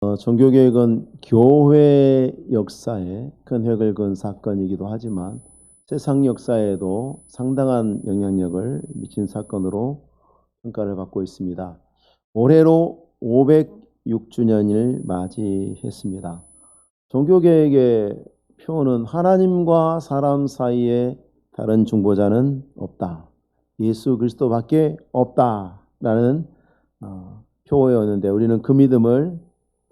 종교개혁은 교회 역사에 큰 획을 그은 사건이기도 하지만 세상 역사에도 상당한 영향력을 미친 사건으로 평가를 받고 있습니다. 올해로 506주년을 맞이했습니다. 종교개혁의 표어는 하나님과 사람 사이에 다른 중보자는 없다. 예수 그리스도밖에 없다라는 표어였는데 우리는 그 믿음을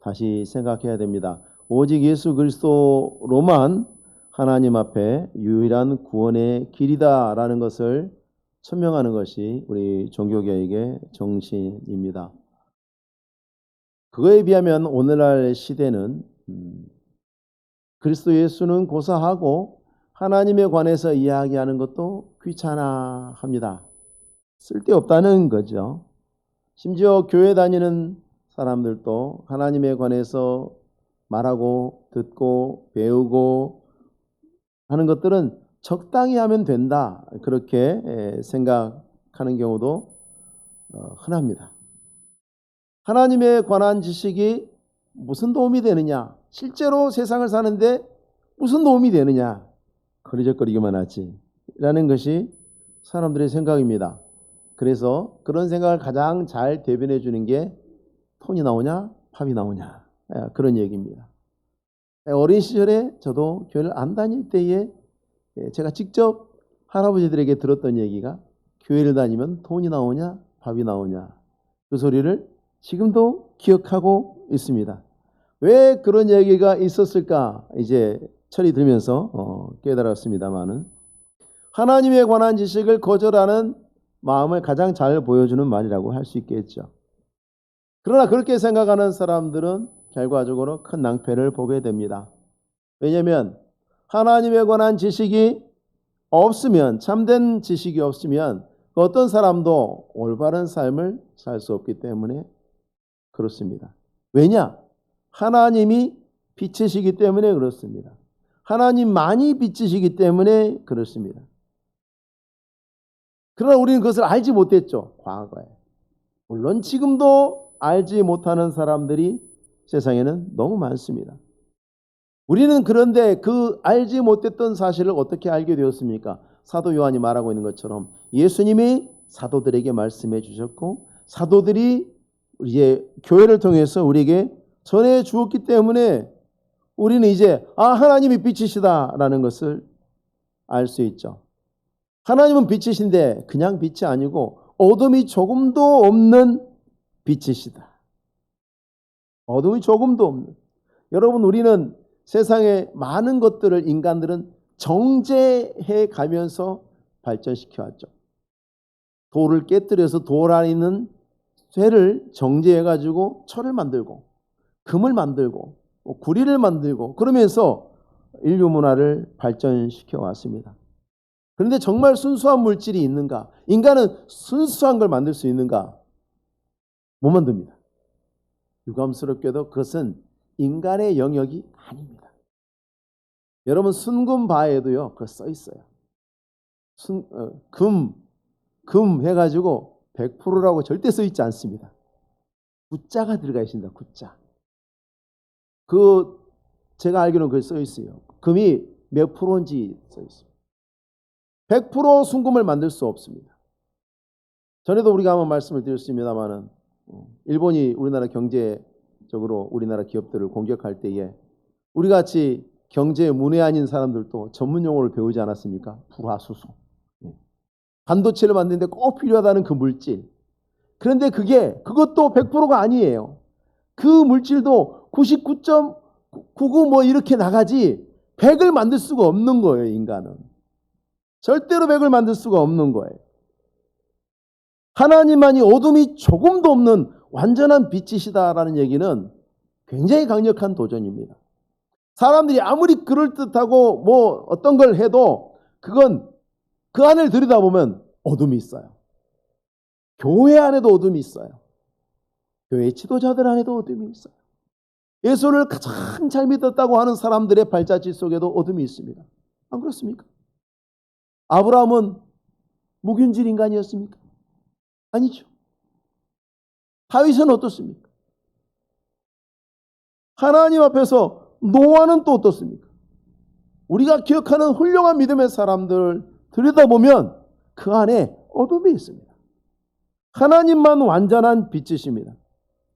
다시 생각해야 됩니다. 오직 예수 그리스도로만 하나님 앞에 유일한 구원의 길이다라는 것을 천명하는 것이 우리 종교개혁의 정신입니다. 그거에 비하면 오늘날 시대는 그리스도 예수는 고사하고 하나님에 관해서 이야기하는 것도 귀찮아합니다. 쓸데없다는 거죠. 심지어 교회 다니는 사람들도 하나님에 관해서 말하고 듣고 배우고 하는 것들은 적당히 하면 된다, 그렇게 생각하는 경우도 흔합니다. 하나님에 관한 지식이 무슨 도움이 되느냐, 실제로 세상을 사는데 무슨 도움이 되느냐, 거리적거리기만 하지 라는 것이 사람들의 생각입니다. 그래서 그런 생각을 가장 잘 대변해 주는 게 톤이 나오냐 팝이 나오냐, 그런 얘기입니다. 어린 시절에 저도 교회를 안 다닐 때에 제가 직접 할아버지들에게 들었던 얘기가 교회를 다니면 톤이 나오냐 팝이 나오냐, 그 소리를 지금도 기억하고 있습니다. 왜 그런 얘기가 있었을까 이제 철이 들면서 깨달았습니다마는 하나님에 관한 지식을 거절하는 마음을 가장 잘 보여주는 말이라고 할 수 있겠죠. 그러나 그렇게 생각하는 사람들은 결과적으로 큰 낭패를 보게 됩니다. 왜냐하면 하나님에 관한 지식이 없으면, 참된 지식이 없으면 어떤 사람도 올바른 삶을 살 수 없기 때문에 그렇습니다. 왜냐? 하나님이 빛이시기 때문에 그렇습니다. 하나님만이 빛이시기 때문에 그렇습니다. 그러나 우리는 그것을 알지 못했죠, 과거에. 물론 지금도 알지 못하는 사람들이 세상에는 너무 많습니다. 우리는 그런데 그 알지 못했던 사실을 어떻게 알게 되었습니까? 사도 요한이 말하고 있는 것처럼 예수님이 사도들에게 말씀해 주셨고 사도들이 이제 교회를 통해서 우리에게 전해 주었기 때문에 우리는 이제 하나님이 빛이시다라는 것을 알 수 있죠. 하나님은 빛이신데 그냥 빛이 아니고 어둠이 조금도 없는 빛이시다. 어둠이 조금도 없는. 여러분, 우리는 세상의 많은 것들을 인간들은 정제해 가면서 발전시켜 왔죠. 돌을 깨뜨려서 돌 안에 있는 쇠를 정제해 가지고 철을 만들고 금을 만들고 구리를 만들고 그러면서 인류 문화를 발전시켜 왔습니다. 그런데 정말 순수한 물질이 있는가? 인간은 순수한 걸 만들 수 있는가? 못 만듭니다. 유감스럽게도 그것은 인간의 영역이 아닙니다. 여러분, 순금바에도요, 그거 써 있어요. 금 해가지고 100%라고 절대 써 있지 않습니다. 구자가 들어가 있습니다. 구자. 제가 알기로는 그게 써 있어요. 금이 몇 프로인지 써 있어요. 100% 순금을 만들 수 없습니다. 전에도 우리가 한번 말씀을 드렸습니다만은 일본이 우리나라 경제적으로 우리나라 기업들을 공격할 때에 우리 같이 경제에 문외한인 사람들도 전문 용어를 배우지 않았습니까? 불화수소. 반도체를 만드는데 꼭 필요하다는 그 물질. 그런데 그것도 100%가 아니에요. 그 물질도 99.99 뭐 이렇게 나가지 100을 만들 수가 없는 거예요, 인간은. 절대로 100을 만들 수가 없는 거예요. 하나님만이 어둠이 조금도 없는 완전한 빛이시다라는 얘기는 굉장히 강력한 도전입니다. 사람들이 아무리 그럴듯하고 뭐 어떤 걸 해도 그건 그 안을 들여다보면 어둠이 있어요. 교회 안에도 어둠이 있어요. 교회 지도자들 안에도 어둠이 있어요. 예수를 가장 잘 믿었다고 하는 사람들의 발자취 속에도 어둠이 있습니다. 안 그렇습니까? 아브라함은 무균질 인간이었습니까? 아니죠. 다윗은 어떻습니까? 하나님 앞에서 노아는 또 어떻습니까? 우리가 기억하는 훌륭한 믿음의 사람들 들여다보면 그 안에 어둠이 있습니다. 하나님만 완전한 빛이십니다.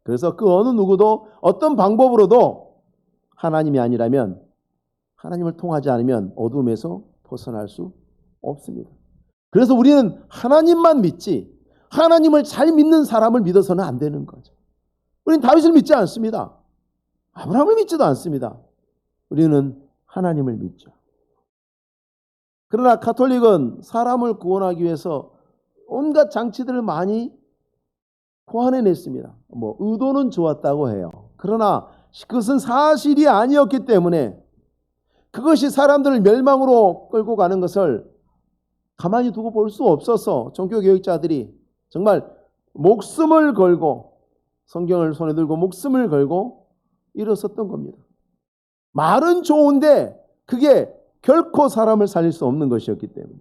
그래서 그 어느 누구도 어떤 방법으로도 하나님이 아니라면, 하나님을 통하지 않으면 어둠에서 벗어날 수 없습니다. 그래서 우리는 하나님만 믿지 하나님을 잘 믿는 사람을 믿어서는 안 되는 거죠. 우리는 다윗을 믿지 않습니다. 아브라함을 믿지도 않습니다. 우리는 하나님을 믿죠. 그러나 가톨릭은 사람을 구원하기 위해서 온갖 장치들을 많이 고안해냈습니다. 의도는 좋았다고 해요. 그러나 그것은 사실이 아니었기 때문에 그것이 사람들을 멸망으로 끌고 가는 것을 가만히 두고 볼 수 없어서 종교개혁자들이 정말 목숨을 걸고, 성경을 손에 들고 목숨을 걸고 일어섰던 겁니다. 말은 좋은데 그게 결코 사람을 살릴 수 없는 것이었기 때문에.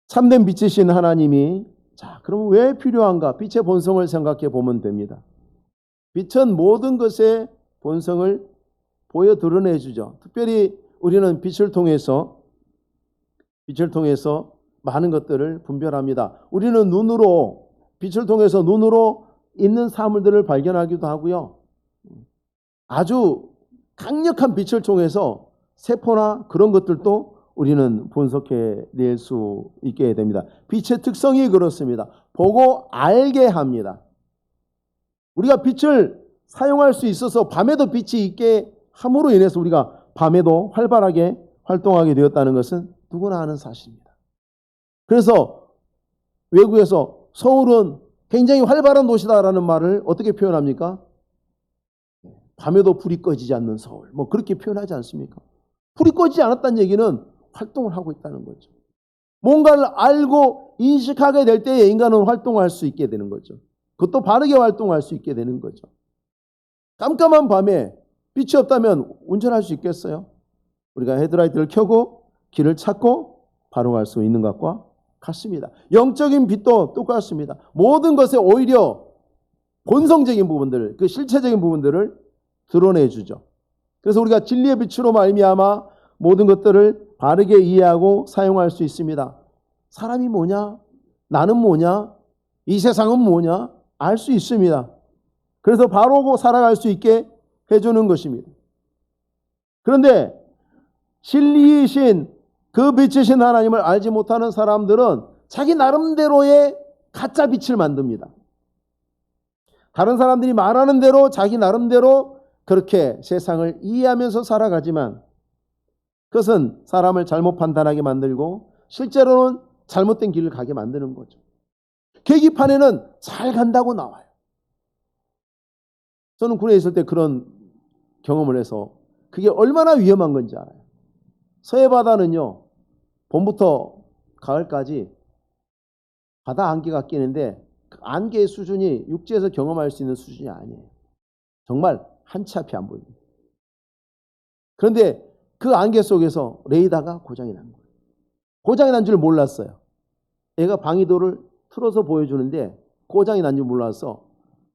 참된 빛이신 하나님이, 자, 그럼 왜 필요한가? 빛의 본성을 생각해 보면 됩니다. 빛은 모든 것의 본성을 보여 드러내주죠. 특별히 우리는 빛을 통해서 많은 것들을 분별합니다. 우리는 빛을 통해서 눈으로 있는 사물들을 발견하기도 하고요. 아주 강력한 빛을 통해서 세포나 그런 것들도 우리는 분석해 낼 수 있게 됩니다. 빛의 특성이 그렇습니다. 보고 알게 합니다. 우리가 빛을 사용할 수 있어서 밤에도 빛이 있게 함으로 인해서 우리가 밤에도 활발하게 활동하게 되었다는 것은 누구나 아는 사실입니다. 그래서 외국에서 서울은 굉장히 활발한 도시다라는 말을 어떻게 표현합니까? 밤에도 불이 꺼지지 않는 서울, 그렇게 표현하지 않습니까? 불이 꺼지지 않았다는 얘기는 활동을 하고 있다는 거죠. 뭔가를 알고 인식하게 될 때에 인간은 활동할 수 있게 되는 거죠. 그것도 바르게 활동할 수 있게 되는 거죠. 깜깜한 밤에 빛이 없다면 운전할 수 있겠어요? 우리가 헤드라이트를 켜고 길을 찾고 바로 갈 수 있는 것과 같습니다. 영적인 빛도 똑같습니다. 모든 것에 오히려 본성적인 부분들을, 그 실체적인 부분들을 드러내주죠. 그래서 우리가 진리의 빛으로 말미암아 모든 것들을 바르게 이해하고 사용할 수 있습니다. 사람이 뭐냐? 나는 뭐냐? 이 세상은 뭐냐? 알 수 있습니다. 그래서 바로 살아갈 수 있게 해주는 것입니다. 그런데 진리이신 그 빛이신 하나님을 알지 못하는 사람들은 자기 나름대로의 가짜 빛을 만듭니다. 다른 사람들이 말하는 대로 자기 나름대로 그렇게 세상을 이해하면서 살아가지만 그것은 사람을 잘못 판단하게 만들고 실제로는 잘못된 길을 가게 만드는 거죠. 계기판에는 잘 간다고 나와요. 저는 군에 있을 때 그런 경험을 해서 그게 얼마나 위험한 건지 알아요. 서해바다는요, 봄부터 가을까지 바다 안개가 끼는데 그 안개의 수준이 육지에서 경험할 수 있는 수준이 아니에요. 정말 한 치 앞이 안 보입니다. 그런데 그 안개 속에서 레이더가 고장이 난 거예요. 고장이 난 줄 몰랐어요. 얘가 방위도를 틀어서 보여주는데 고장이 난 줄 몰라서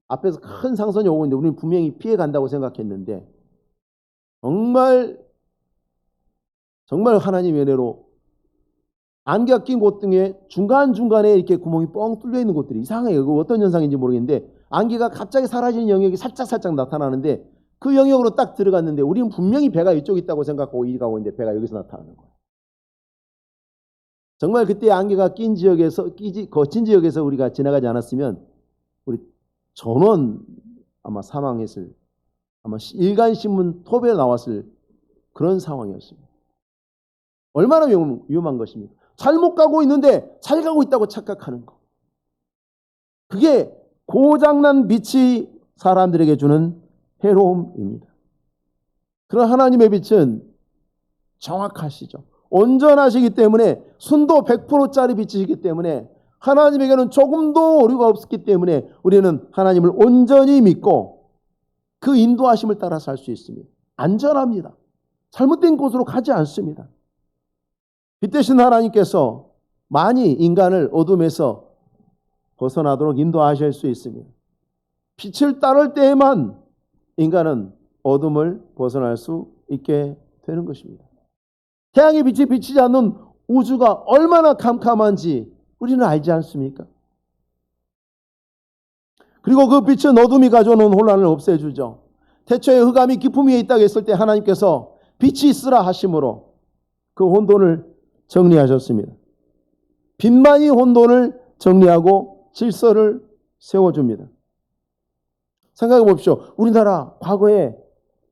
앞에서 큰 상선이 오고 있는데 우리는 분명히 피해 간다고 생각했는데 정말 하나님의 은혜로 안개가 낀 곳 등에 중간중간에 이렇게 구멍이 뻥 뚫려 있는 곳들이 이상해요. 그 어떤 현상인지 모르겠는데 안개가 갑자기 사라지는 영역이 살짝 나타나는데 그 영역으로 딱 들어갔는데 우리는 분명히 배가 이쪽에 있다고 생각하고 이리 가고 있는데 배가 여기서 나타나는 거예요. 정말 그때 안개가 거친 지역에서 우리가 지나가지 않았으면 우리 전원 아마 사망했을, 아마 일간신문 톱에 나왔을 그런 상황이었습니다. 얼마나 위험한 것입니까? 잘못 가고 있는데 잘 가고 있다고 착각하는 것. 그게 고장난 빛이 사람들에게 주는 해로움입니다. 그런 하나님의 빛은 정확하시죠. 온전하시기 때문에 순도 100%짜리 빛이시기 때문에 하나님에게는 조금도 오류가 없기 때문에 우리는 하나님을 온전히 믿고 그 인도하심을 따라 살 수 있습니다. 안전합니다. 잘못된 곳으로 가지 않습니다. 빛 대신 하나님께서 많이 인간을 어둠에서 벗어나도록 인도하실 수 있습니다. 빛을 따를 때에만 인간은 어둠을 벗어날 수 있게 되는 것입니다. 태양의 빛이 비치지 않는 우주가 얼마나 캄캄한지 우리는 알지 않습니까? 그리고 그 빛은 어둠이 가져오는 혼란을 없애주죠. 태초에 흑암이 깊음 위에 있다고 했을 때 하나님께서 빛이 있으라 하심으로 그 혼돈을 정리하셨습니다. 빛만이 혼돈을 정리하고 질서를 세워줍니다. 생각해 봅시오. 우리나라 과거에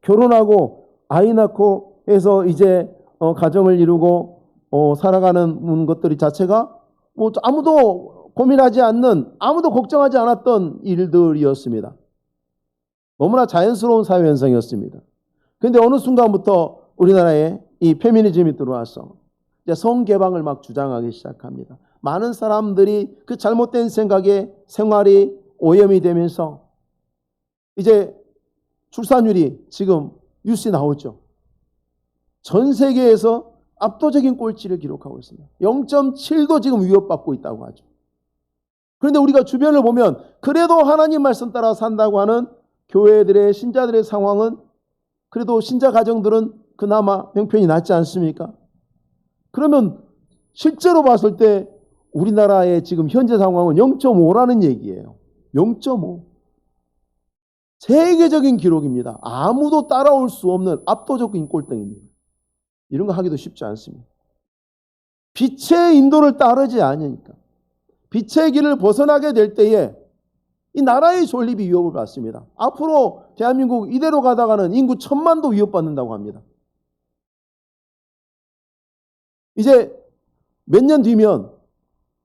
결혼하고 아이 낳고 해서 이제 가정을 이루고 살아가는 것들이 자체가 뭐 아무도 고민하지 않는, 아무도 걱정하지 않았던 일들이었습니다. 너무나 자연스러운 사회 현상이었습니다. 그런데 어느 순간부터 우리나라에 이 페미니즘이 들어와서 이제 성개방을 막 주장하기 시작합니다. 많은 사람들이 그 잘못된 생각에 생활이 오염이 되면서 이제 출산율이 지금 뉴스에 나오죠. 전 세계에서 압도적인 꼴찌를 기록하고 있습니다. 0.7도 지금 위협받고 있다고 하죠. 그런데 우리가 주변을 보면 그래도 하나님 말씀 따라 산다고 하는 교회들의 신자들의 상황은 그래도 신자 가정들은 그나마 형편이 낫지 않습니까? 그러면 실제로 봤을 때 우리나라의 지금 현재 상황은 0.5라는 얘기예요. 0.5. 세계적인 기록입니다. 아무도 따라올 수 없는 압도적인 꼴등입니다. 이런 거 하기도 쉽지 않습니다. 빛의 인도를 따르지 않으니까, 빛의 길을 벗어나게 될 때에 이 나라의 존립이 위협을 받습니다. 앞으로 대한민국 이대로 가다가는 인구 1,000만도 위협받는다고 합니다. 이제 몇 년 뒤면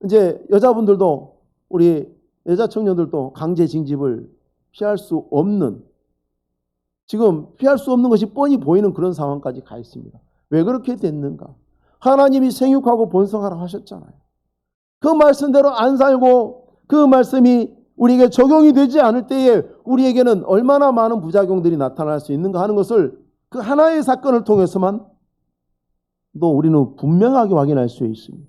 이제 여자분들도, 우리 여자 청년들도 강제 징집을 피할 수 없는, 지금 피할 수 없는 것이 뻔히 보이는 그런 상황까지 가 있습니다. 왜 그렇게 됐는가? 하나님이 생육하고 번성하라 하셨잖아요. 그 말씀대로 안 살고 그 말씀이 우리에게 적용이 되지 않을 때에 우리에게는 얼마나 많은 부작용들이 나타날 수 있는가 하는 것을 그 하나의 사건을 통해서만 또 우리는 분명하게 확인할 수 있습니다.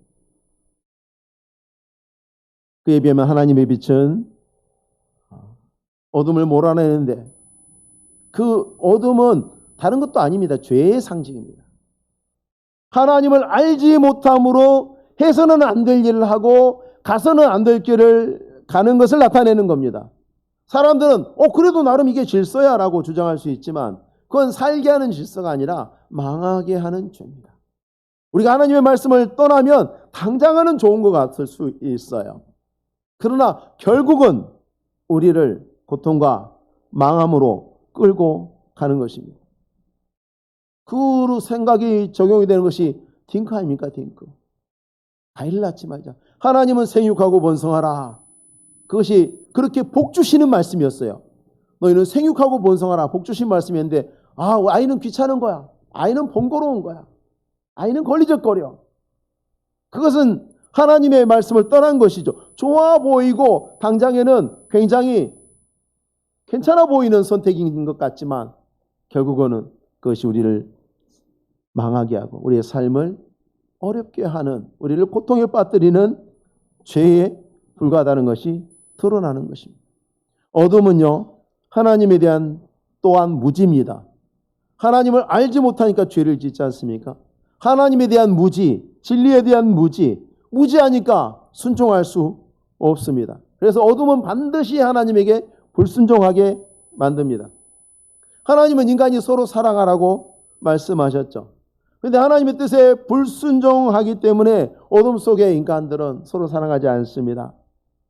그에 비하면 하나님의 빛은 어둠을 몰아내는데, 그 어둠은 다른 것도 아닙니다. 죄의 상징입니다. 하나님을 알지 못함으로 해서는 안 될 일을 하고 가서는 안 될 길을 가는 것을 나타내는 겁니다. 사람들은 그래도 나름 이게 질서야 라고 주장할 수 있지만 그건 살게 하는 질서가 아니라 망하게 하는 죄입니다. 우리가 하나님의 말씀을 떠나면 당장은 좋은 것 같을 수 있어요. 그러나 결국은 우리를 고통과 망함으로 끌고 가는 것입니다. 그 생각이 적용이 되는 것이 딩크 아닙니까? 딩크. 아이를 낳지 말자. 하나님은 생육하고 번성하라. 그것이 그렇게 복 주시는 말씀이었어요. 너희는 생육하고 번성하라. 복 주신 말씀이었는데 아이는 귀찮은 거야. 아이는 번거로운 거야. 아이는 걸리적거려. 그것은 하나님의 말씀을 떠난 것이죠. 좋아 보이고 당장에는 굉장히 괜찮아 보이는 선택인 것 같지만 결국은 그것이 우리를 망하게 하고 우리의 삶을 어렵게 하는, 우리를 고통에 빠뜨리는 죄에 불과하다는 것이 드러나는 것입니다. 어둠은요, 하나님에 대한 또한 무지입니다. 하나님을 알지 못하니까 죄를 짓지 않습니까? 하나님에 대한 무지, 진리에 대한 무지하니까 순종할 수 없습니다. 그래서 어둠은 반드시 하나님에게 불순종하게 만듭니다. 하나님은 인간이 서로 사랑하라고 말씀하셨죠. 그런데 하나님의 뜻에 불순종하기 때문에 어둠 속의 인간들은 서로 사랑하지 않습니다.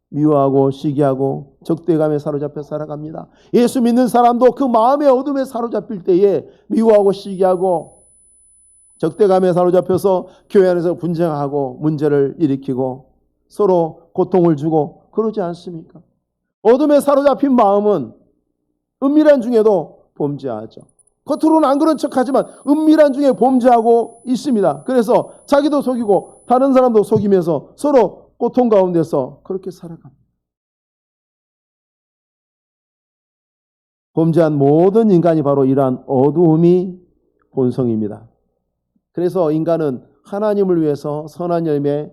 미워하고 시기하고 적대감에 사로잡혀 살아갑니다. 예수 믿는 사람도 그 마음의 어둠에 사로잡힐 때에 미워하고 시기하고 적대감에 사로잡혀서 교회 안에서 분쟁하고 문제를 일으키고 서로 고통을 주고 그러지 않습니까? 어둠에 사로잡힌 마음은 은밀한 중에도 범죄하죠. 겉으로는 안 그런 척하지만 은밀한 중에 범죄하고 있습니다. 그래서 자기도 속이고 다른 사람도 속이면서 서로 고통 가운데서 그렇게 살아갑니다. 범죄한 모든 인간이 바로 이러한 어두움이 본성입니다. 그래서 인간은 하나님을 위해서 선한 열매,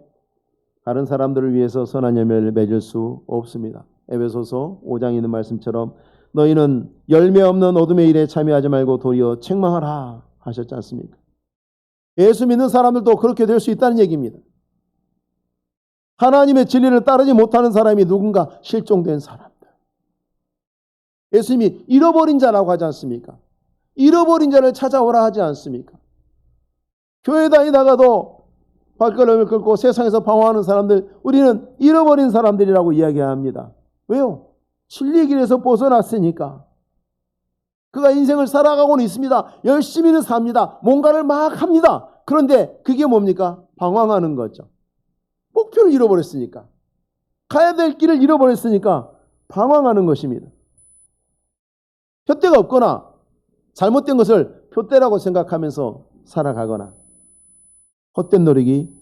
다른 사람들을 위해서 선한 열매를 맺을 수 없습니다. 에베소서 5장에 있는 말씀처럼 너희는 열매 없는 어둠의 일에 참여하지 말고 도리어 책망하라 하셨지 않습니까? 예수 믿는 사람들도 그렇게 될 수 있다는 얘기입니다. 하나님의 진리를 따르지 못하는 사람이 누군가 실종된 사람들. 예수님이 잃어버린 자라고 하지 않습니까? 잃어버린 자를 찾아오라 하지 않습니까? 교회 다니다가도 발걸음을 끊고 세상에서 방황하는 사람들, 우리는 잃어버린 사람들이라고 이야기합니다. 왜요? 진리의 길에서 벗어났으니까. 그가 인생을 살아가고는 있습니다. 열심히는 삽니다. 뭔가를 막 합니다. 그런데 그게 뭡니까? 방황하는 거죠. 목표를 잃어버렸으니까. 가야 될 길을 잃어버렸으니까 방황하는 것입니다. 표대가 없거나 잘못된 것을 표대라고 생각하면서 살아가거나 헛된 노력이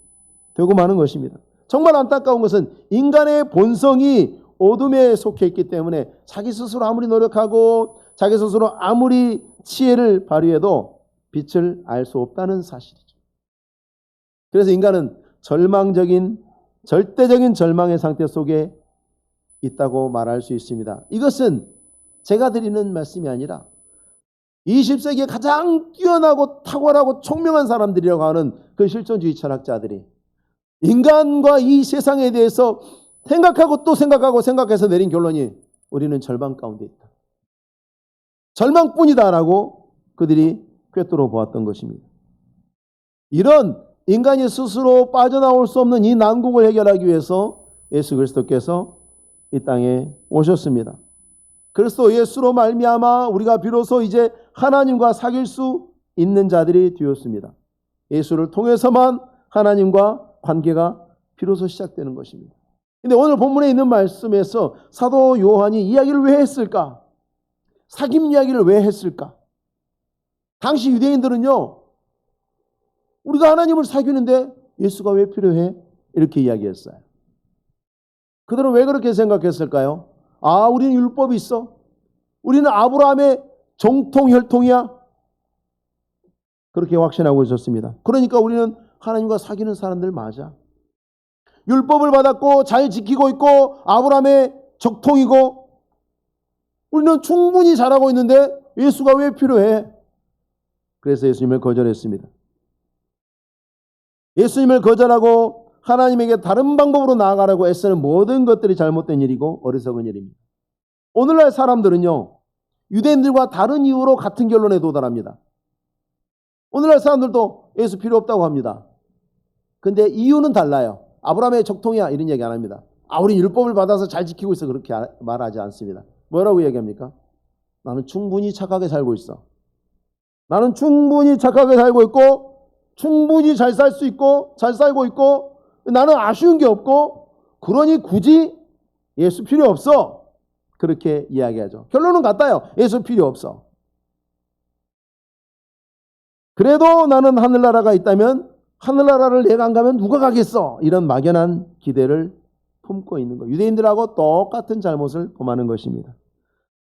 되고 마는 것입니다. 정말 안타까운 것은 인간의 본성이 어둠에 속해 있기 때문에 자기 스스로 아무리 노력하고 자기 스스로 아무리 지혜를 발휘해도 빛을 알 수 없다는 사실이죠. 그래서 인간은 절대적인 절망의 상태 속에 있다고 말할 수 있습니다. 이것은 제가 드리는 말씀이 아니라 20세기에 가장 뛰어나고 탁월하고 총명한 사람들이라고 하는 그 실존주의 철학자들이 인간과 이 세상에 대해서 생각하고 또 생각해서 내린 결론이 우리는 절망 가운데 있다. 절망뿐이다라고 그들이 꿰뚫어 보았던 것입니다. 이런 인간이 스스로 빠져나올 수 없는 이 난국을 해결하기 위해서 예수 그리스도께서 이 땅에 오셨습니다. 그리스도 예수로 말미암아 우리가 비로소 이제 하나님과 사귈 수 있는 자들이 되었습니다. 예수를 통해서만 하나님과 관계가 비로소 시작되는 것입니다. 근데 오늘 본문에 있는 말씀에서 사도 요한이 이야기를 왜 했을까? 사귐 이야기를 왜 했을까? 당시 유대인들은요, 우리가 하나님을 사귀는데 예수가 왜 필요해? 이렇게 이야기했어요. 그들은 왜 그렇게 생각했을까요? 아, 우리는 율법이 있어. 우리는 아브라함의 정통 혈통이야. 그렇게 확신하고 있었습니다. 그러니까 우리는 하나님과 사귀는 사람들 맞아. 율법을 받았고 잘 지키고 있고 아브라함의 적통이고 우리는 충분히 잘하고 있는데 예수가 왜 필요해? 그래서 예수님을 거절했습니다. 예수님을 거절하고 하나님에게 다른 방법으로 나아가라고 애쓰는 모든 것들이 잘못된 일이고 어리석은 일입니다. 오늘날 사람들은요, 유대인들과 다른 이유로 같은 결론에 도달합니다. 오늘날 사람들도 예수 필요 없다고 합니다. 근데 이유는 달라요. 아브라함의 적통이야 이런 얘기 안 합니다. 우리 율법을 받아서 잘 지키고 있어 그렇게 말하지 않습니다. 뭐라고 얘기합니까? 나는 충분히 착하게 살고 있어. 나는 충분히 착하게 살고 있고 충분히 잘 살 수 있고 잘 살고 있고 나는 아쉬운 게 없고 그러니 굳이 예수 필요 없어. 그렇게 이야기하죠. 결론은 같아요. 예수 필요 없어. 그래도 나는 하늘나라가 있다면 하늘나라를 내가 안 가면 누가 가겠어? 이런 막연한 기대를 품고 있는 것. 유대인들하고 똑같은 잘못을 범하는 것입니다.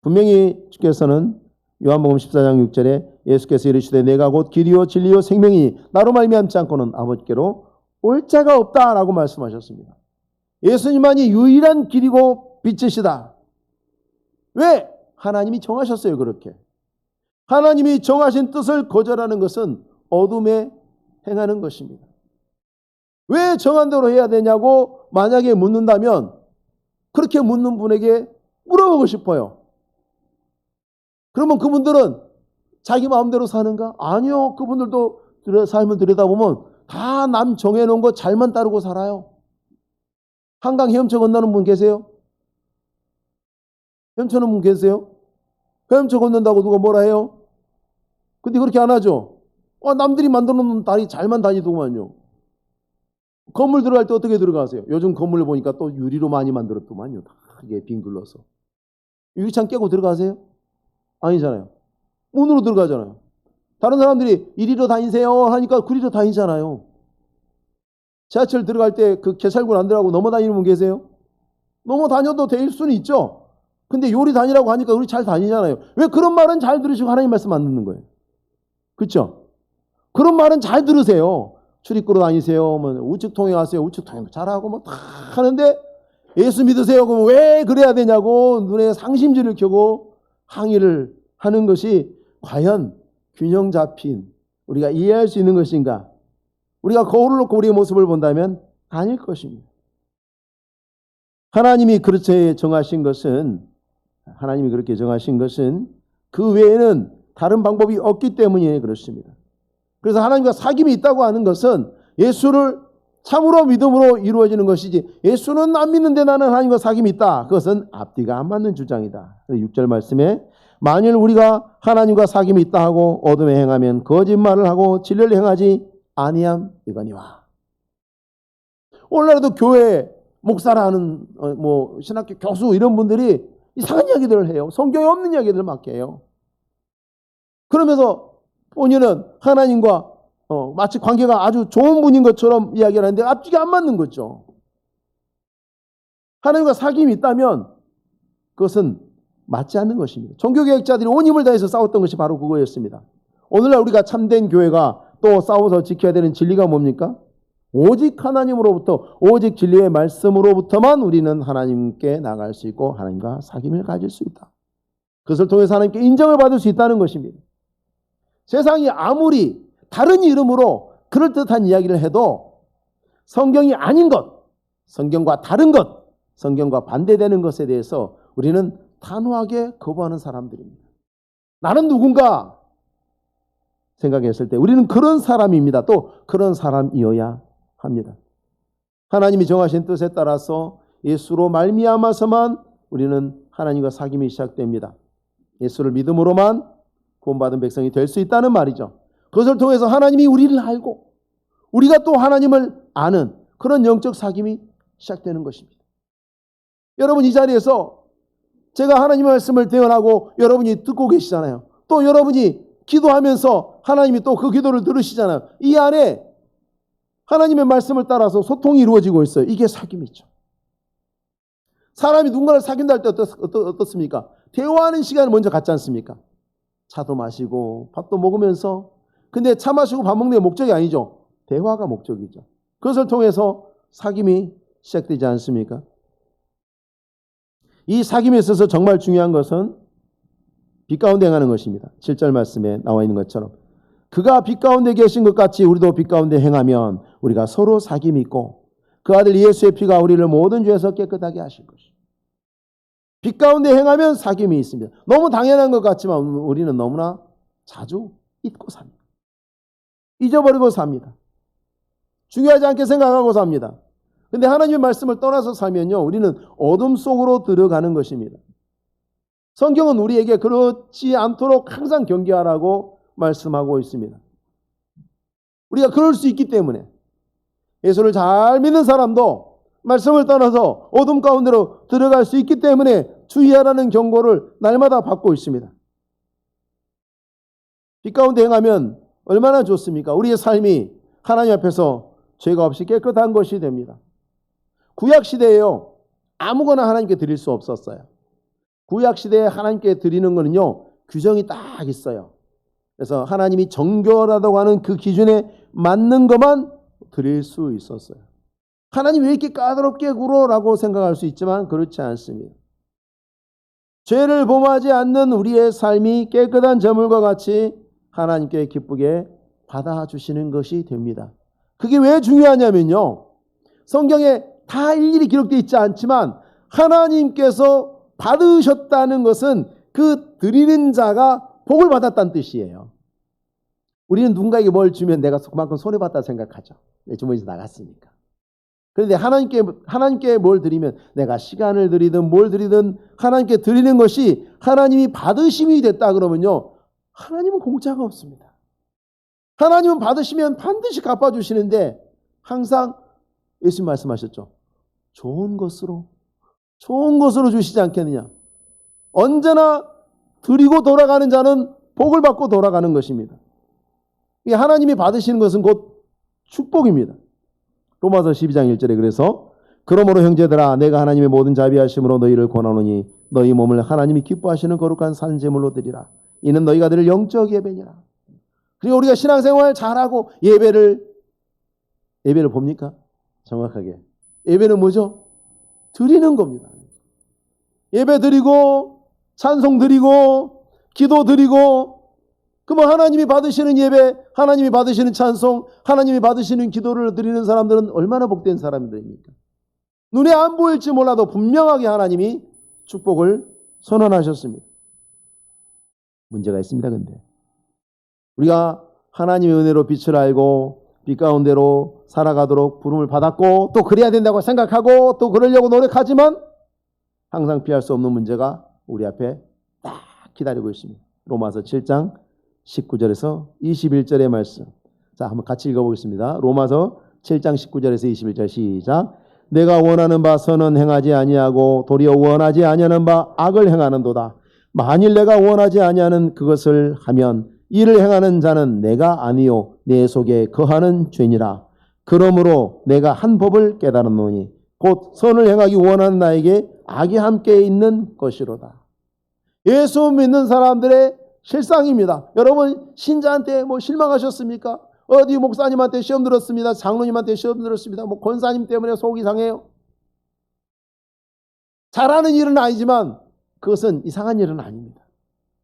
분명히 주께서는 요한복음 14장 6절에 예수께서 이르시되 내가 곧 길이요 진리요 생명이니 나로 말미암지 않고는 아버지께로 올 자가 없다라고 말씀하셨습니다. 예수님만이 유일한 길이고 빛이시다. 왜? 하나님이 정하셨어요. 그렇게. 하나님이 정하신 뜻을 거절하는 것은 어둠에 행하는 것입니다. 왜 정한 대로 해야 되냐고 만약에 묻는다면 그렇게 묻는 분에게 물어보고 싶어요. 그러면 그분들은 자기 마음대로 사는가? 아니요. 그분들도 삶을 들여다보면 다 남 정해놓은 거 잘만 따르고 살아요. 한강 헤엄쳐 건너는 분 계세요? 헤엄쳐는 분 계세요? 헤엄쳐 건넌다고 누가 뭐라 해요? 근데 그렇게 안 하죠. 남들이 만들어 놓은 다리 잘만 다니더만요. 건물 들어갈 때 어떻게 들어가세요? 요즘 건물 보니까 또 유리로 많이 만들었더만요. 다 이게 빙 둘러서. 유리창 깨고 들어가세요? 아니잖아요. 문으로 들어가잖아요. 다른 사람들이 이리로 다니세요 하니까 그리로 다니잖아요. 지하철 들어갈 때 그 개찰구 안 들어가고 넘어다니는 분 계세요? 넘어다녀도 될 수는 있죠. 근데 요리 다니라고 하니까 우리 잘 다니잖아요. 왜 그런 말은 잘 들으시고 하나님 말씀 안 듣는 거예요? 그렇죠? 그런 말은 잘 들으세요. 출입구로 다니세요. 뭐 우측 통행하세요. 우측 통행 잘하고 뭐 다 하는데 예수 믿으세요. 그럼 왜 그래야 되냐고 눈에 상심지를 켜고 항의를 하는 것이 과연 균형 잡힌 우리가 이해할 수 있는 것인가? 우리가 거울을 놓고 우리의 모습을 본다면 아닐 것입니다. 하나님이 그렇게 정하신 것은 그 외에는 다른 방법이 없기 때문에 그렇습니다. 그래서 하나님과 사귐이 있다고 하는 것은 예수를 참으로 믿음으로 이루어지는 것이지, 예수는 안 믿는데 나는 하나님과 사귐이 있다, 그것은 앞뒤가 안 맞는 주장이다. 6절 말씀에 만일 우리가 하나님과 사귐이 있다 하고 어둠에 행하면 거짓말을 하고 진리를 행하지 아니함 이거니와. 오늘날에도 교회 목사라 하는 신학교 교수 이런 분들이 이상한 이야기들을 해요. 성경에 없는 이야기들을 막 해요. 그러면서 본인은 하나님과 마치 관계가 아주 좋은 분인 것처럼 이야기를 하는데 앞뒤가 안 맞는 거죠. 하나님과 사귐이 있다면 그것은 맞지 않는 것입니다. 종교개혁자들이 온 힘을 다해서 싸웠던 것이 바로 그거였습니다. 오늘날 우리가 참된 교회가 또 싸워서 지켜야 되는 진리가 뭡니까? 오직 하나님으로부터, 오직 진리의 말씀으로부터만 우리는 하나님께 나갈 수 있고 하나님과 사귐을 가질 수 있다. 그것을 통해서 하나님께 인정을 받을 수 있다는 것입니다. 세상이 아무리 다른 이름으로 그럴듯한 이야기를 해도 성경이 아닌 것, 성경과 다른 것, 성경과 반대되는 것에 대해서 우리는 단호하게 거부하는 사람들입니다. 나는 누군가 생각했을 때 우리는 그런 사람입니다. 또 그런 사람이어야 합니다. 하나님이 정하신 뜻에 따라서 예수로 말미암아서만 우리는 하나님과 사귐이 시작됩니다. 예수를 믿음으로만 구원받은 백성이 될 수 있다는 말이죠. 그것을 통해서 하나님이 우리를 알고 우리가 또 하나님을 아는 그런 영적 사귐이 시작되는 것입니다. 여러분, 이 자리에서 제가 하나님의 말씀을 대언하고 여러분이 듣고 계시잖아요. 또 여러분이 기도하면서 하나님이 또 그 기도를 들으시잖아요. 이 안에 하나님의 말씀을 따라서 소통이 이루어지고 있어요. 이게 사귐이죠. 사람이 누군가를 사귄다 할 때 어떻습니까? 대화하는 시간을 먼저 갖지 않습니까? 차도 마시고 밥도 먹으면서. 근데 차 마시고 밥 먹는 게 목적이 아니죠. 대화가 목적이죠. 그것을 통해서 사귐이 시작되지 않습니까? 이 사귐에 있어서 정말 중요한 것은 빛 가운데 행하는 것입니다. 7절 말씀에 나와 있는 것처럼 그가 빛 가운데 계신 것 같이 우리도 빛 가운데 행하면 우리가 서로 사귐이 있고 그 아들 예수의 피가 우리를 모든 죄에서 깨끗하게 하실 것입니다. 빛 가운데 행하면 사귐이 있습니다. 너무 당연한 것 같지만 우리는 너무나 자주 잊고 삽니다. 잊어버리고 삽니다. 중요하지 않게 생각하고 삽니다. 그런데 하나님의 말씀을 떠나서 살면요, 우리는 어둠 속으로 들어가는 것입니다. 성경은 우리에게 그렇지 않도록 항상 경계하라고 말씀하고 있습니다. 우리가 그럴 수 있기 때문에 예수를 잘 믿는 사람도 말씀을 떠나서 어둠 가운데로 들어갈 수 있기 때문에 주의하라는 경고를 날마다 받고 있습니다. 빛 가운데 행하면 얼마나 좋습니까? 우리의 삶이 하나님 앞에서 죄가 없이 깨끗한 것이 됩니다. 구약시대에요, 아무거나 하나님께 드릴 수 없었어요. 구약시대에 하나님께 드리는 거는요, 규정이 딱 있어요. 그래서 하나님이 정결하다고 하는 그 기준에 맞는 것만 드릴 수 있었어요. 하나님 왜 이렇게 까다롭게 굴어라고 생각할 수 있지만 그렇지 않습니다. 죄를 범하지 않는 우리의 삶이 깨끗한 제물과 같이 하나님께 기쁘게 받아주시는 것이 됩니다. 그게 왜 중요하냐면요, 성경에 다 일일이 기록되어 있지 않지만 하나님께서 받으셨다는 것은 그 드리는 자가 복을 받았다는 뜻이에요. 우리는 누군가에게 뭘 주면 내가 그만큼 손해봤다 생각하죠. 내 주머니에서 나갔으니까. 그런데 하나님께 뭘 드리면 내가 시간을 드리든 뭘 드리든 하나님께 드리는 것이 하나님이 받으심이 됐다 그러면요, 하나님은 공짜가 없습니다. 하나님은 받으시면 반드시 갚아주시는데 항상 예수님 말씀하셨죠. 좋은 것으로 주시지 않겠느냐. 언제나 드리고 돌아가는 자는 복을 받고 돌아가는 것입니다. 하나님이 받으시는 것은 곧 축복입니다. 로마서 12장 1절에 그래서 그러므로 형제들아 내가 하나님의 모든 자비하심으로 너희를 권하노니 너희 몸을 하나님이 기뻐하시는 거룩한 산 제물로 드리라. 이는 너희가 드릴 영적 예배니라. 그리고 우리가 신앙생활 잘하고 예배를 봅니까? 정확하게. 예배는 뭐죠? 드리는 겁니다. 예배 드리고 찬송 드리고 기도 드리고, 그러면 하나님이 받으시는 예배, 하나님이 받으시는 찬송, 하나님이 받으시는 기도를 드리는 사람들은 얼마나 복된 사람들입니까? 눈에 안 보일지 몰라도 분명하게 하나님이 축복을 선언하셨습니다. 문제가 있습니다. 근데 우리가 하나님의 은혜로 빛을 알고 빛 가운데로 살아가도록 부름을 받았고 또 그래야 된다고 생각하고 또 그러려고 노력하지만 항상 피할 수 없는 문제가 우리 앞에 딱 기다리고 있습니다. 로마서 7장 19절에서 21절의 말씀. 자, 한번 같이 읽어보겠습니다. 로마서 7장 19절에서 21절 시작. 내가 원하는 바 선은 행하지 아니하고 도리어 원하지 아니하는 바 악을 행하는도다. 만일 내가 원하지 아니하는 그것을 하면 이를 행하는 자는 내가 아니요 내 속에 거하는 죄니라. 그러므로 내가 한 법을 깨달았노니 곧 선을 행하기 원하는 나에게 악이 함께 있는 것이로다. 예수 믿는 사람들의 실상입니다. 여러분 신자한테 실망하셨습니까? 어디 목사님한테 시험 들었습니다. 장로님한테 시험 들었습니다. 권사님 때문에 속이 상해요. 잘하는 일은 아니지만 그것은 이상한 일은 아닙니다.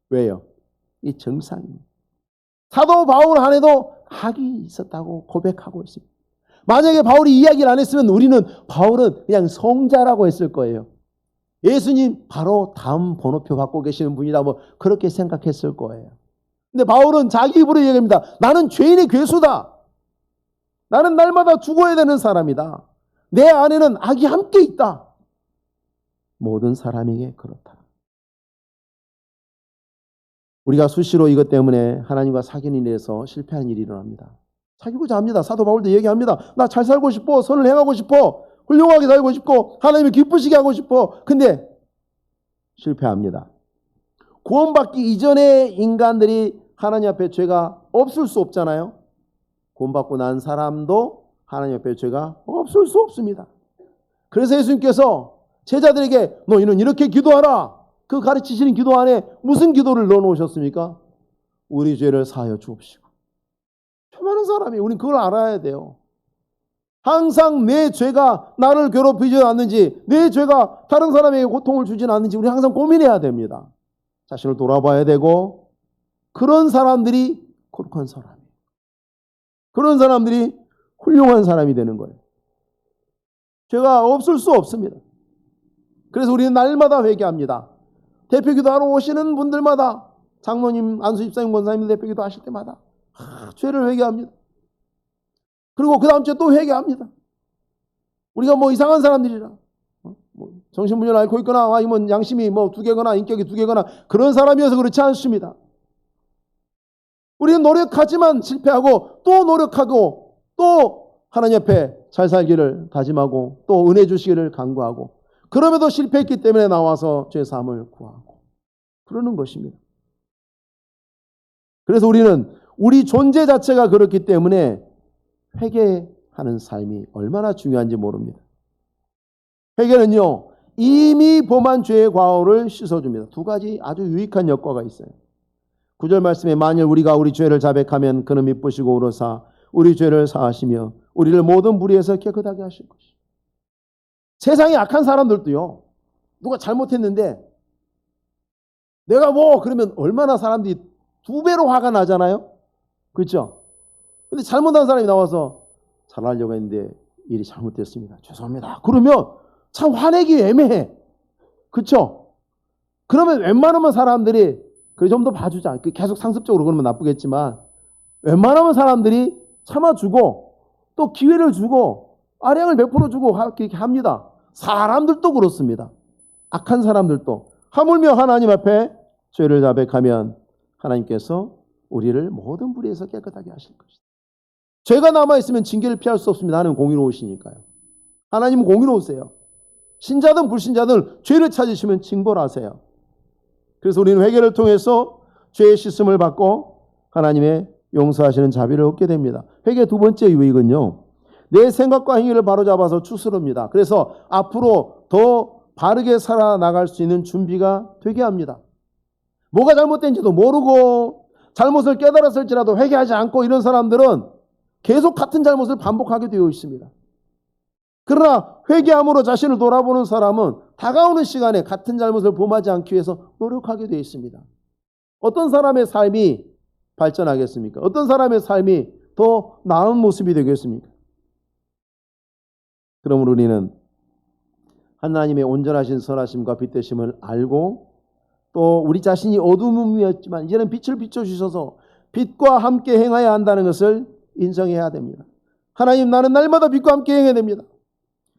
왜요? 이 정상입니다. 사도 바울 안에도 악이 있었다고 고백하고 있습니다. 만약에 바울이 이야기를 안 했으면 우리는 바울은 그냥 성자라고 했을 거예요. 예수님 바로 다음 번호표 받고 계시는 분이라 그렇게 생각했을 거예요. 근데 바울은 자기 입으로 얘기합니다. 나는 죄인의 괴수다. 나는 날마다 죽어야 되는 사람이다. 내 안에는 악이 함께 있다. 모든 사람에게 그렇다. 우리가 수시로 이것 때문에 하나님과 사귀는 일에서 실패하는 일이 일어납니다. 사귀고자 합니다. 사도 바울도 얘기합니다. 나 잘 살고 싶어. 선을 행하고 싶어. 훌륭하게 살고 싶고 하나님을 기쁘시게 하고 싶어. 근데 실패합니다. 구원받기 이전의 인간들이 하나님 앞에 죄가 없을 수 없잖아요. 구원받고 난 사람도 하나님 앞에 죄가 없을 수 없습니다. 그래서 예수님께서 제자들에게 너희는 이렇게 기도하라. 그 가르치시는 기도 안에 무슨 기도를 넣어놓으셨습니까? 우리 죄를 사하여 주옵시고. 많은 사람이 우린 그걸 알아야 돼요. 항상 내 죄가 나를 괴롭히지 않는지, 내 죄가 다른 사람에게 고통을 주지는 않는지 우리 항상 고민해야 됩니다. 자신을 돌아봐야 되고, 그런 사람들이 거룩한 사람이에요. 그런 사람들이 훌륭한 사람이 되는 거예요. 죄가 없을 수 없습니다. 그래서 우리는 날마다 회개합니다. 대표기도하러 오시는 분들마다, 장로님, 안수집사님, 권사님 대표기도 하실 때마다 죄를 회개합니다. 그리고 그 다음 주에 또 회개합니다. 우리가 이상한 사람들이라, 정신분열 앓고 있거나 아니면 양심이 2개거나 인격이 2개거나 그런 사람이어서 그렇지 않습니다. 우리는 노력하지만 실패하고 또 노력하고 또 하나님 앞에 잘 살기를 다짐하고 또 은혜 주시기를 간구하고 그럼에도 실패했기 때문에 나와서 죄사함을 구하고 그러는 것입니다. 그래서 우리는 우리 존재 자체가 그렇기 때문에 회개하는 삶이 얼마나 중요한지 모릅니다. 회개는요, 이미 범한 죄의 과오를 씻어줍니다. 2가지 아주 유익한 효과가 있어요. 9절 말씀에 만일 우리가 우리 죄를 자백하면 그는 미쁘시고 의로사 우리 죄를 사하시며 우리를 모든 불의에서 깨끗하게 하실 것이다. 세상에 악한 사람들도요, 누가 잘못했는데 내가 그러면 얼마나 사람들이 2배로 화가 나잖아요. 그렇죠? 근데 잘못한 사람이 나와서 잘하려고 했는데 일이 잘못됐습니다. 죄송합니다. 그러면 참 화내기 애매해. 그렇죠? 그러면 웬만하면 사람들이 그래 좀 더 봐주자. 계속 상습적으로 그러면 나쁘겠지만 웬만하면 사람들이 참아주고 또 기회를 주고 아량을 베풀어주고 이렇게 합니다. 사람들도 그렇습니다. 악한 사람들도 하물며 하나님 앞에 죄를 자백하면 하나님께서 우리를 모든 불의에서 깨끗하게 하실 것이다. 죄가 남아있으면 징계를 피할 수 없습니다. 하나님은 공의로우시니까요. 하나님은 공의로우세요. 신자든 불신자든 죄를 찾으시면 징벌하세요. 그래서 우리는 회개를 통해서 죄의 씻음을 받고 하나님의 용서하시는 자비를 얻게 됩니다. 회개의 2번째 유익은요, 내 생각과 행위를 바로잡아서 추스릅니다. 그래서 앞으로 더 바르게 살아나갈 수 있는 준비가 되게 합니다. 뭐가 잘못된지도 모르고 잘못을 깨달았을지라도 회개하지 않고 이런 사람들은 계속 같은 잘못을 반복하게 되어 있습니다. 그러나 회개함으로 자신을 돌아보는 사람은 다가오는 시간에 같은 잘못을 범하지 않기 위해서 노력하게 되어 있습니다. 어떤 사람의 삶이 발전하겠습니까? 어떤 사람의 삶이 더 나은 모습이 되겠습니까? 그러므로 우리는 하나님의 온전하신 선하심과 빛되심을 알고 또 우리 자신이 어두움이었지만 이제는 빛을 비춰주셔서 빛과 함께 행해야 한다는 것을 인정해야 됩니다. 하나님, 나는 날마다 빛과 함께 행해야 됩니다.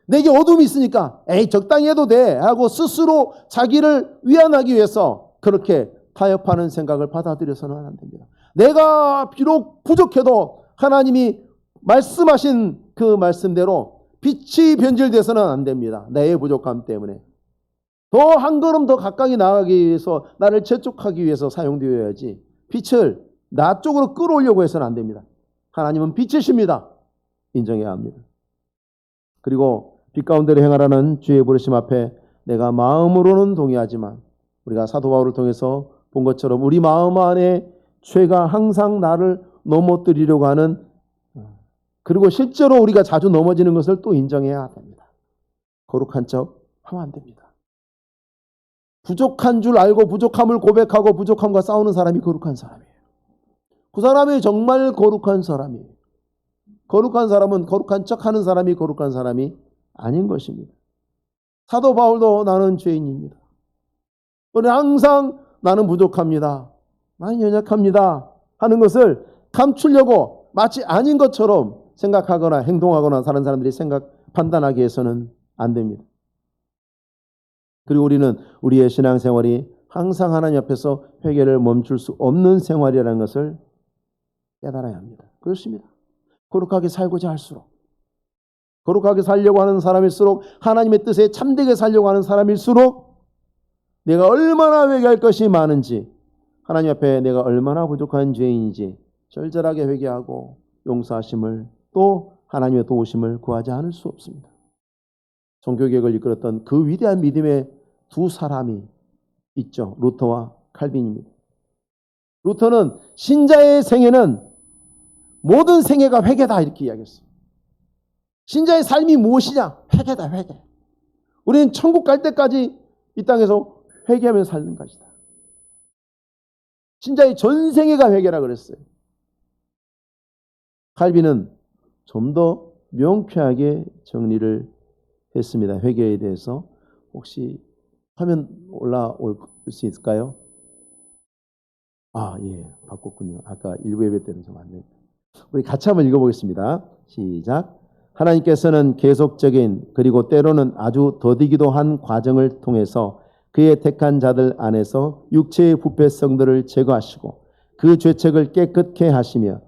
내게 어둠이 있으니까 에이 적당히 해도 돼 하고 스스로 자기를 위안하기 위해서 그렇게 타협하는 생각을 받아들여서는 안 됩니다. 내가 비록 부족해도 하나님이 말씀하신 그 말씀대로 빛이 변질돼서는 안 됩니다. 나의 부족함 때문에. 더 한 걸음 더 가까이 나가기 위해서 나를 재촉하기 위해서 사용되어야지 빛을 나 쪽으로 끌어오려고 해서는 안 됩니다. 하나님은 빛이십니다. 인정해야 합니다. 그리고 빛 가운데로 행하라는 주의 부르심 앞에 내가 마음으로는 동의하지만 우리가 사도 바울을 통해서 본 것처럼 우리 마음 안에 죄가 항상 나를 넘어뜨리려고 하는, 그리고 실제로 우리가 자주 넘어지는 것을 또 인정해야 됩니다. 거룩한 척 하면 안 됩니다. 부족한 줄 알고 부족함을 고백하고 부족함과 싸우는 사람이 거룩한 사람이에요. 그 사람이 정말 거룩한 사람이에요. 거룩한 사람은 거룩한 척 하는 사람이 거룩한 사람이 아닌 것입니다. 사도 바울도 나는 죄인입니다. 항상 나는 부족합니다. 나는 연약합니다. 하는 것을 감추려고 마치 아닌 것처럼 생각하거나 행동하거나 사는 사람들이 판단하게 해서는 안 됩니다. 그리고 우리는 우리의 신앙생활이 항상 하나님 앞에서 회개를 멈출 수 없는 생활이라는 것을 깨달아야 합니다. 그렇습니다. 거룩하게 살고자 할수록, 거룩하게 살려고 하는 사람일수록, 하나님의 뜻에 참되게 살려고 하는 사람일수록 내가 얼마나 회개할 것이 많은지, 하나님 앞에 내가 얼마나 부족한 죄인인지 절절하게 회개하고 용서하심을 또 하나님의 도우심을 구하지 않을 수 없습니다. 종교개혁을 이끌었던 그 위대한 믿음의 두 사람이 있죠. 루터와 칼빈입니다. 루터는 신자의 생애는 모든 생애가 회개다 이렇게 이야기했어요. 신자의 삶이 무엇이냐? 회개다, 회개. 우리는 천국 갈 때까지 이 땅에서 회개하면서 사는 것이다. 신자의 전생애가 회개라 그랬어요. 칼빈은 좀 더 명쾌하게 정리를 했습니다. 회개에 대해서. 혹시 화면 올라올 수 있을까요? 예, 바꿨군요. 아까 일부 예배 때는 좀 안 돼요. 우리 같이 한번 읽어보겠습니다. 시작. 하나님께서는 계속적인 그리고 때로는 아주 더디기도 한 과정을 통해서 그의 택한 자들 안에서 육체의 부패성들을 제거하시고 그 죄책을 깨끗게 하시며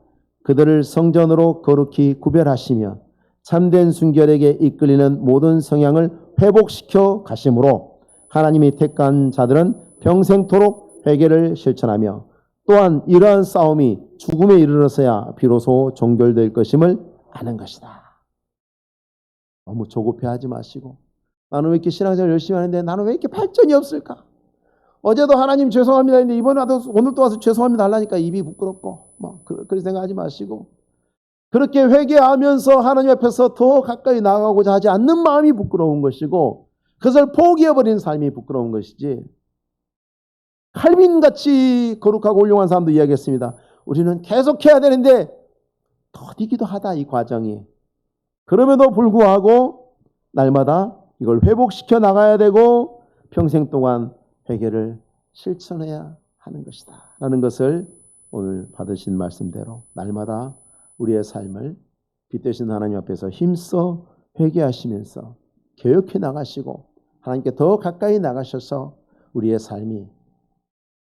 그들을 성전으로 거룩히 구별하시며 참된 순결에게 이끌리는 모든 성향을 회복시켜 가심으로 하나님이 택한 자들은 평생토록 회개를 실천하며 또한 이러한 싸움이 죽음에 이르러서야 비로소 종결될 것임을 아는 것이다. 너무 조급해하지 마시고, 나는 왜 이렇게 신앙생활 열심히 하는데 나는 왜 이렇게 발전이 없을까? 어제도 하나님 죄송합니다 했는데 이번에 오늘 또 와서 죄송합니다 하려니까 입이 부끄럽고 그렇게 생각하지 마시고, 그렇게 회개하면서 하나님 앞에서 더 가까이 나아가고자 하지 않는 마음이 부끄러운 것이고 그것을 포기해버리는 삶이 부끄러운 것이지, 칼빈같이 거룩하고 훌륭한 사람도 이야기했습니다. 우리는 계속해야 되는데 더디기도 하다 이 과정이. 그럼에도 불구하고 날마다 이걸 회복시켜 나가야 되고 평생 동안 회개를 실천해야 하는 것이다 라는 것을 오늘 받으신 말씀대로 날마다 우리의 삶을 빛되신 하나님 앞에서 힘써 회개하시면서 개혁해 나가시고 하나님께 더 가까이 나가셔서 우리의 삶이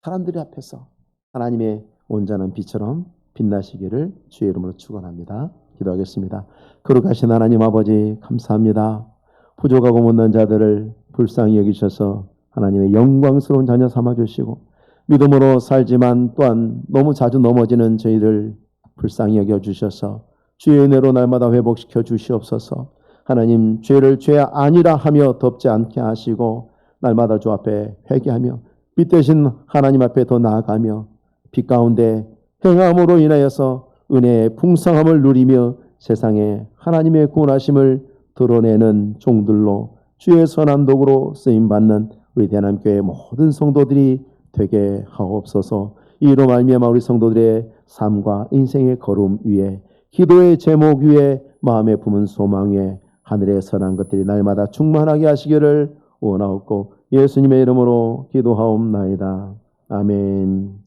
사람들 앞에서 하나님의 온전한 빛처럼 빛나시기를 주의 이름으로 축원합니다. 기도하겠습니다. 거룩하신 하나님 아버지 감사합니다. 부족하고 못난 자들을 불쌍히 여기셔서 하나님의 영광스러운 자녀 삼아주시고 믿음으로 살지만 또한 너무 자주 넘어지는 저희를 불쌍히 여겨주셔서 주의 은혜로 날마다 회복시켜 주시옵소서. 하나님 죄를 죄 아니라 하며 덮지 않게 하시고 날마다 주 앞에 회개하며 빛 대신 하나님 앞에 더 나아가며 빛 가운데 행함으로 인하여서 은혜의 풍성함을 누리며 세상에 하나님의 구원하심을 드러내는 종들로 주의 선한 도구로 쓰임받는 우리 대한민국의 모든 성도들이 되게 하옵소서. 이로 말미암아 우리 성도들의 삶과 인생의 걸음 위에, 기도의 제목 위에, 마음에 품은 소망 위에 하늘의 선한 것들이 날마다 충만하게 하시기를 원하옵고 예수님의 이름으로 기도하옵나이다. 아멘.